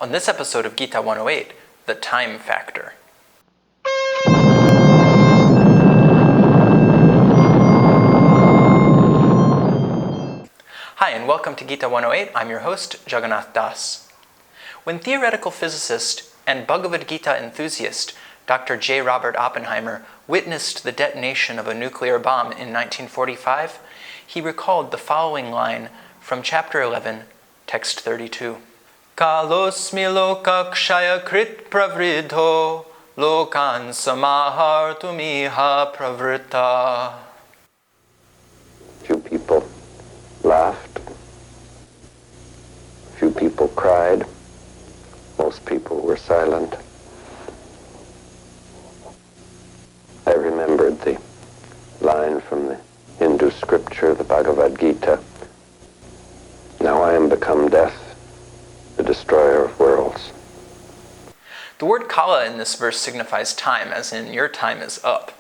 On this episode of Gita 108, the time factor. Hi, and welcome to Gita 108. I'm your host, Jagannath Das. When theoretical physicist and Bhagavad-gita enthusiast Dr. J. Robert Oppenheimer witnessed the detonation of a nuclear bomb in 1945, he recalled the following line from chapter 11, text 32. Kalosmi lokakshaya krit pravridho lokan samahartumiha pravrita. Few people laughed. Few people cried. Most people were silent. I remembered the line from the Hindu scripture, the Bhagavad-gita. Now I am become death, the destroyer of worlds. The word kala in this verse signifies time, as in your time is up.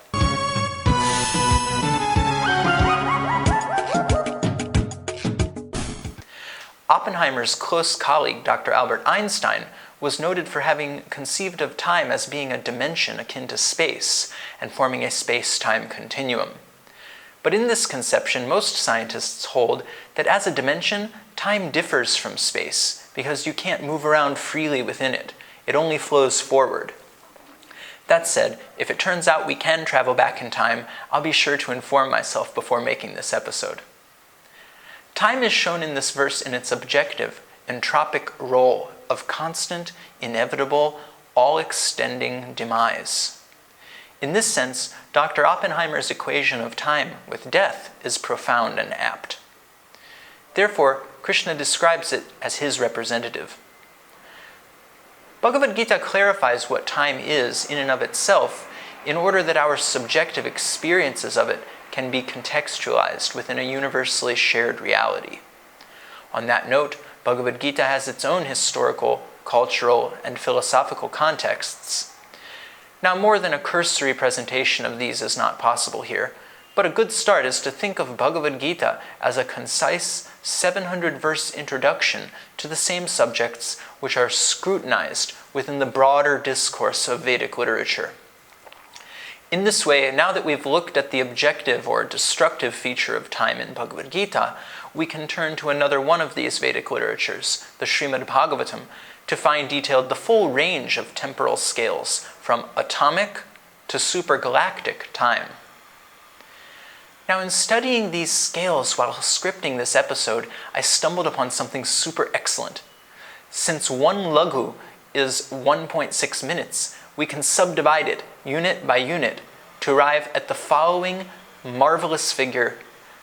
Oppenheimer's close colleague, Dr. Albert Einstein, was noted for having conceived of time as being a dimension akin to space and forming a space-time continuum. But in this conception, most scientists hold that as a dimension, time differs from space because you can't move around freely within it. It only flows forward. That said, if it turns out we can travel back in time, I'll be sure to inform myself before making this episode. Time is shown in this verse in its objective, entropic role of constant, inevitable, all-extending demise. In this sense, Dr. Oppenheimer's equation of time with death is profound and apt. Therefore, Krishna describes it as his representative. Bhagavad-gita clarifies what time is in and of itself in order that our subjective experiences of it can be contextualized within a universally shared reality. On that note, Bhagavad-gita has its own historical, cultural, and philosophical contexts. Now, more than a cursory presentation of these is not possible here, but a good start is to think of Bhagavad-gita as a concise 700-verse introduction to the same subjects which are scrutinized within the broader discourse of Vedic literature. In this way, now that we've looked at the objective or destructive feature of time in Bhagavad-gita, we can turn to another one of these Vedic literatures, the Srimad-Bhagavatam, to find detailed the full range of temporal scales, from atomic to supergalactic time. Now, in studying these scales while scripting this episode, I stumbled upon something super excellent. Since one laghu is 1.6 minutes, we can subdivide it, unit by unit, to arrive at the following marvelous figure,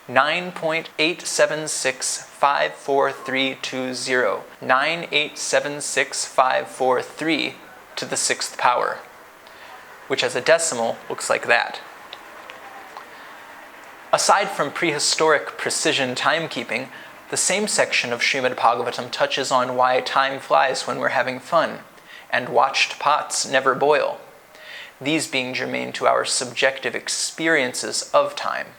9.8765432, 9.87654 to the sixth power, which as a decimal looks like that. Aside from prehistoric precision timekeeping, the same section of Srimad-Bhagavatam touches on why time flies when we're having fun, and watched pots never boil, these being germane to our subjective experiences of time.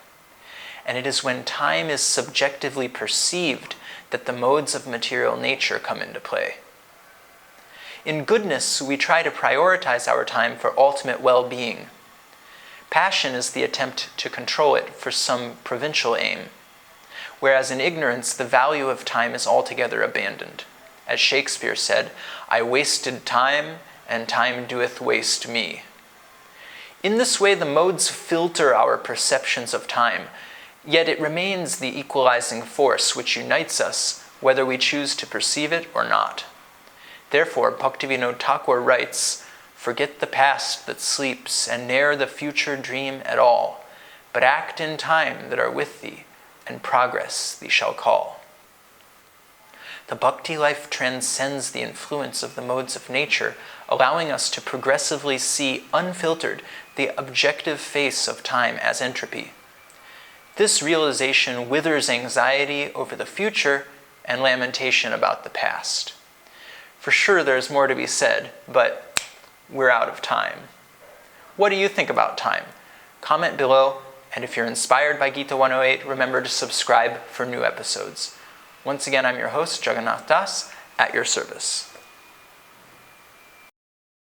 And it is when time is subjectively perceived that the modes of material nature come into play. In goodness, we try to prioritize our time for ultimate well-being. Passion is the attempt to control it for some provincial aim, whereas in ignorance, the value of time is altogether abandoned. As Shakespeare said, "I wasted time, and time doeth waste me." In this way, the modes filter our perceptions of time, yet it remains the equalizing force which unites us, whether we choose to perceive it or not. Therefore, Bhaktivinoda Thakur writes, "Forget the past that sleeps, and ne'er the future dream at all, but act in time that are with thee, and progress thee shall call." The bhakti life transcends the influence of the modes of nature, allowing us to progressively see unfiltered the objective face of time as entropy. This realization withers anxiety over the future and lamentation about the past. For sure, there's more to be said, but we're out of time. What do you think about time? Comment below, and if you're inspired by Gita 108, remember to subscribe for new episodes. Once again, I'm your host, Jagannath Das, at your service.